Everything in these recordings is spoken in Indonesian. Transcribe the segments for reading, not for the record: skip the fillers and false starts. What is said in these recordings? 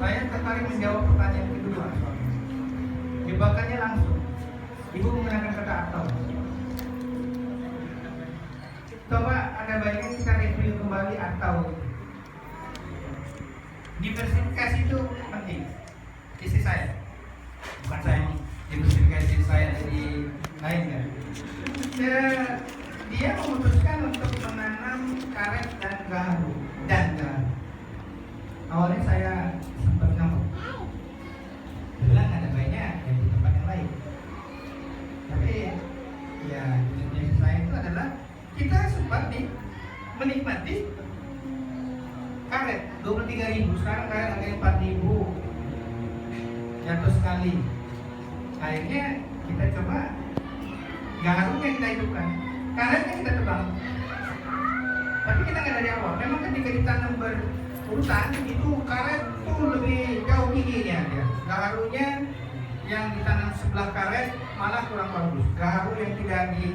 Saya tertarik menjawab pertanyaan kedua. Jebakannya langsung. Ibu menggunakan kata atau. Coba ada baiknya kita review kembali atau. Diversifikasi itu penting. Istri saya, bukan saya nih. Diversifikasi saya dari lain kan. Dia memutuskan untuk menanam karet dan gaharu. Awalnya saya sempat ngomong, bilang ada baiknya di tempat yang lain. Tapi ya jenis saya itu adalah kita sempat nih menikmati karet 23.000, sekarang karet harganya 4.000, jatuh sekali. Akhirnya kita coba gaharunya kita hidupkan, karetnya kita tebang. Tapi kita nggak dari awal. Memang ketika ditanam berurutan itu karet tuh lebih jauh tingginya ya. Gaharunya yang ditanam sebelah karet malah kurang bagus. Gaharu yang tidak di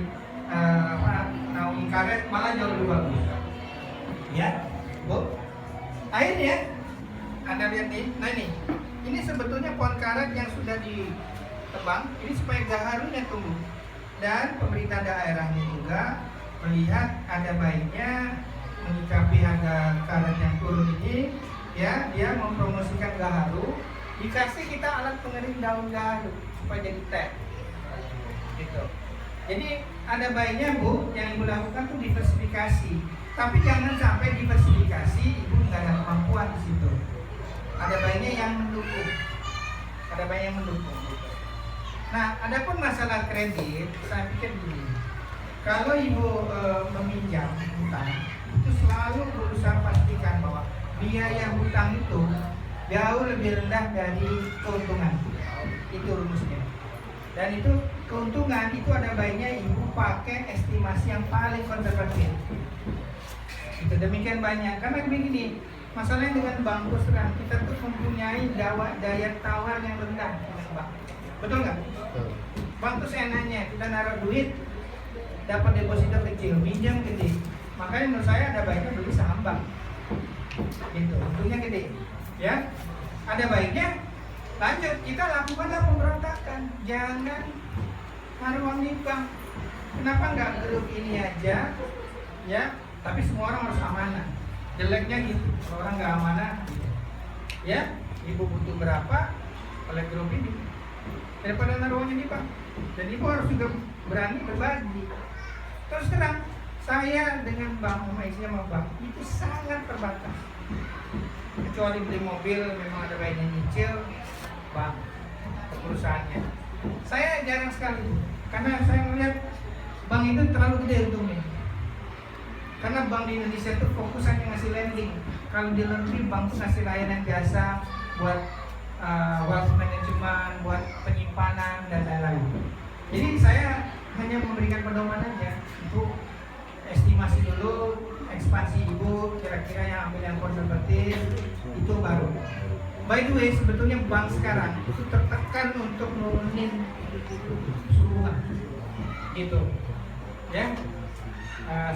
naungi karet malah jauh lebih bagus. Ya, Bu. Akhirnya Anda lihat nih, nah ini sebetulnya pohon karet yang sudah ditebang. Ini supaya gaharunya tumbuh. Dan pemerintah daerahnya juga melihat ada baiknya menyikapi harga karet yang turun ini, ya dia mempromosikan gaharu, dikasih kita alat pengering daun gaharu supaya jadi teh, gitu. Jadi ada baiknya Bu, yang Ibu lakukan tuh diversifikasi, tapi jangan sampai diversifikasi Ibu nggak ada kemampuan di situ. Ada baiknya yang mendukung, ada baiknya yang mendukung. Nah, adapun masalah kredit, saya pikir begini. Kalau Ibu meminjam hutang, itu selalu berusaha pastikan bahwa biaya hutang itu jauh lebih rendah dari keuntungan. Itu rumusnya. Dan itu keuntungan itu ada baiknya Ibu pakai estimasi yang paling konservatif. Itu demikian banyak. Karena begini, masalahnya dengan bank terus terang, kita tuh mempunyai daya tawar yang rendah dengan bank. Betul nggak? Bank tuh enaknya kita naruh duit, dapat deposito kecil, minjam gede. Makanya menurut saya ada baiknya beli saham bank. Gitu, untungnya gede. Ya, ada baiknya lanjut kita lakukanlah pemberontakan. Jangan naruh uang di bank. Kenapa nggak grup ini aja? Ya, tapi semua orang harus amanah. Jeleknya gitu, kalau orang nggak amanah. Gitu. Ya, Ibu butuh berapa? Oleh grup ini. Daripada naruh uangnya di bank. Dan Ibu harus juga berani berbagi. Terus terang, saya dengan bank sama bank itu sangat terbatas. Kecuali beli mobil, memang ada baiknya nyicil bank perusahaannya. Saya jarang sekali, karena saya melihat bank itu terlalu gede untungnya. Karena bank di Indonesia itu fokusannya ngasih lending. Kalau di luar negeri bank itu ngasih layanan jasa buat wealth management, buat penyimpanan dan lain-lain. Jadi saya hanya memberikan pedoman aja. Ibu estimasi dulu ekspansi Ibu, kira-kira yang ambil yang konservatif itu baru. By the way, sebetulnya bank sekarang itu tertekan untuk nurunin suku bunga, gitu. Ya,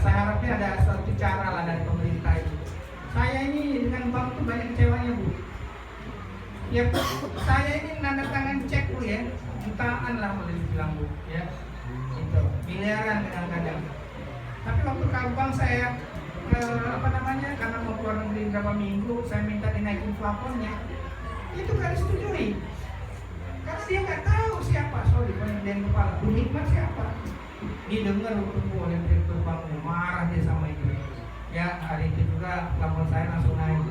saya harapnya ada suatu cara lah dari pemerintah itu. Saya ini dengan bank tuh banyak kecewanya Bu. Ya, saya ini nanda tangan cek Bu ya, jutaan lah boleh dibilang Bu, ya. Itu miliaran kadang-kadang. Tapi waktu ke bank saya karena mau keluar negeri berapa minggu, saya minta dinaikin plafonnya, itu gak disetujui. Karena dia nggak tahu siapa, sorry pengen kepala, Bu Hikmat siapa. Dia dengar oleh direktur bank, marah dia sama itu. Ya hari itu juga plafon saya langsung naik.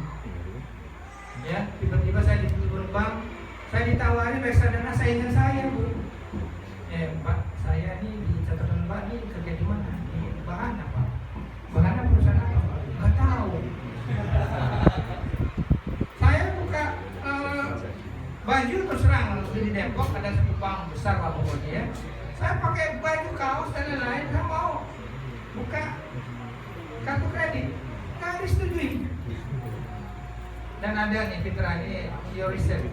Ya tiba-tiba saya ditelepon bank, saya ditawarin reksadana saingan saya Bu. Pak, saya ini di catatan Pak ini kerja di mana? Di Bahana Pak. Bahana perusahaan apa Pak? Nggak tahu. Saya buka baju terus terang di Depok ada satu bank besar lah pokoknya ya. Saya pakai baju kaos dan lain-lain, saya mau buka kartu kredit, nggak disetujui. Dan ada nih Fitra ini riset.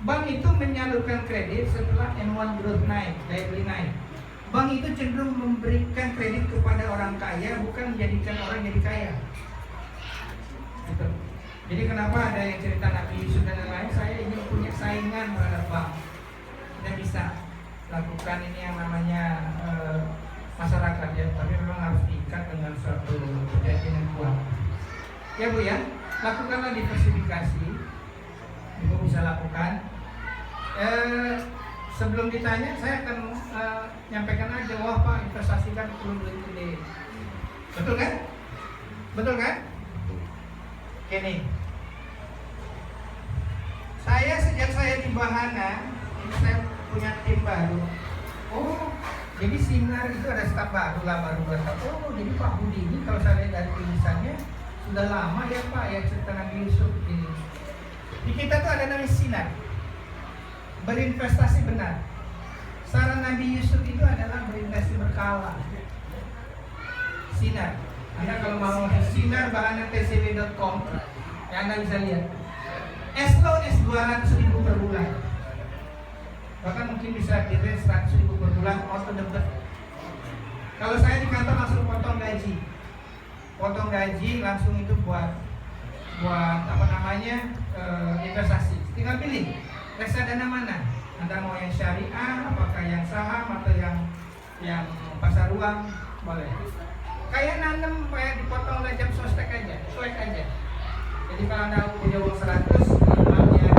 Bank itu menyalurkan kredit setelah N1 growth naik, daya beli naik. Bank itu cenderung memberikan kredit kepada orang kaya, bukan menjadikan orang jadi kaya. Gitu. Jadi kenapa ada yang cerita Nabi Yusuf dan lain-lain? Saya ingin punya saingan terhadap bank. Kita bisa lakukan ini yang namanya masyarakat ya, tapi memang harus diikat dengan suatu perjanjian yang kuat. Ya Bu ya, lakukanlah diversifikasi. Ibu bisa lakukan. Sebelum ditanya, saya akan nyampaikan aja, wah Pak, investasi kan perlu duit gede. Betul kan? Betul kan? Oke nih. Sejak saya di Bahana, saya punya tim baru. Oh, jadi Sinar itu ada staf baru lah, baru. Oh, jadi Pak Budi ini kalau saya lihat dari tulisannya sudah lama ya Pak, yang cerita Nabi Yusuf ini. Di kita tuh ada namanya Sinar, berinvestasi benar. Saran Nabi Yusuf itu adalah berinvestasi berkala. Sinar. Anda kalau mau Sinar bahanatcw.com, ya Anda bisa lihat. As low as 200.000 per bulan. Bahkan mungkin bisa di range 100.000 per bulan auto debit. Kalau saya di kantor langsung potong gaji. Potong gaji langsung itu buat apa namanya? Investasi. Tinggal pilih reksadana mana. Anda mau yang syariah, apakah yang saham atau yang pasar uang, boleh. Kayak nanam, kayak dipotong oleh jam sostek aja, cuek aja. Jadi kalau Anda punya uang 100, minimalnya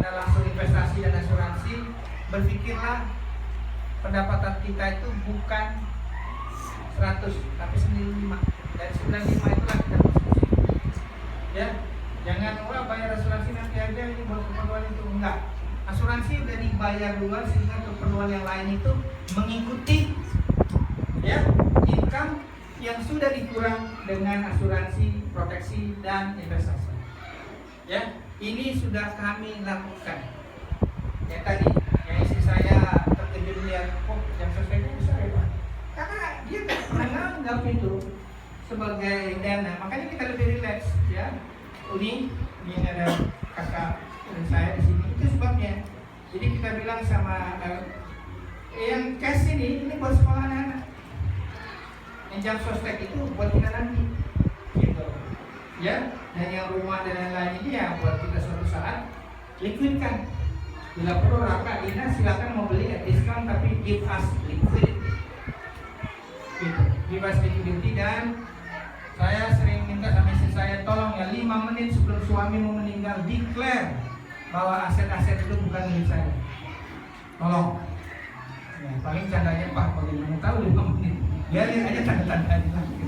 Anda langsung investasi dan asuransi. Berpikirlah pendapatan kita itu bukan 100, tapi 95. Dari 95 itulah kita konsumsi. Ya, jangan bayar asuransi nanti aja ini buat keperluan itu, enggak. Asuransi udah dibayar duluan sehingga keperluan yang lain itu mengikuti ya income yang sudah dikurang dengan asuransi, proteksi dan investasi. Ya, ini sudah kami lakukan. Ya tadi, yang istri saya terkejut lihat, kok jam sosteknya besar ya Pak? Karena dia tidak pernah nganggap itu sebagai dana, makanya kita lebih rileks ya. Ini ada kakak dan saya di sini, itu sebabnya. Jadi kita bilang sama yang cash ini buat sekolah anak-anak. Yang jam sostek itu buat kita nanti, gitu. Ya, dan yang rumah dan lain-lain ini ya buat kita suatu saat liquidkan. Bila perlu Raka Dina silakan mau beli at discount, tapi give us liquidity. Gitu, give us liquidity. Dan saya sering minta sama istri saya, tolong ya 5 menit sebelum suami mau meninggal declare bahwa aset-aset itu bukan milik saya. Tolong. Ya, paling candanya Pak, bagaimana tahu 5 menit? Biarin aja tanda-tanda gitu.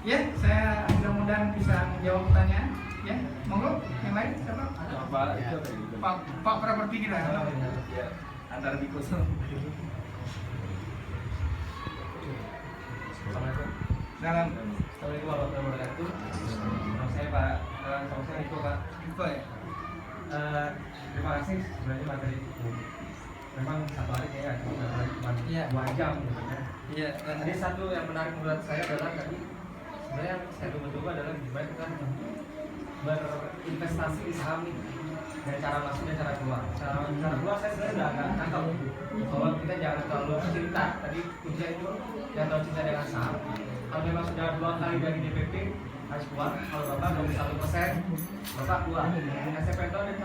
Ya, saya mudah-mudahan bisa menjawab pertanyaan. Ya, monggo yang lain siapa? Pak properti kita. Ya, antara Bikos. Assalamualaikum. Assalamualaikum warahmatullahi wabarakatuh. Nama saya Pak, nama saya Riko Pak. Riko ya. Terima kasih sebenarnya materi itu. Memang satu hari kayak cuma 2 jam gitu kan. Iya. Tadi satu yang menarik menurut saya adalah tadi sebenarnya saya coba adalah gimana kita berinvestasi di saham ini, dari cara masuk dan cara keluar. Cara keluar saya sebenarnya udah agak nangkep bahwa kita jangan terlalu cinta. Tadi kuncinya itu jangan terlalu cinta dengan saham. Kalau memang sudah 2 kali dari DPP harus keluar. Kalau Bapak belum 1%, Bapak keluar. Yang saya pengen tahu dari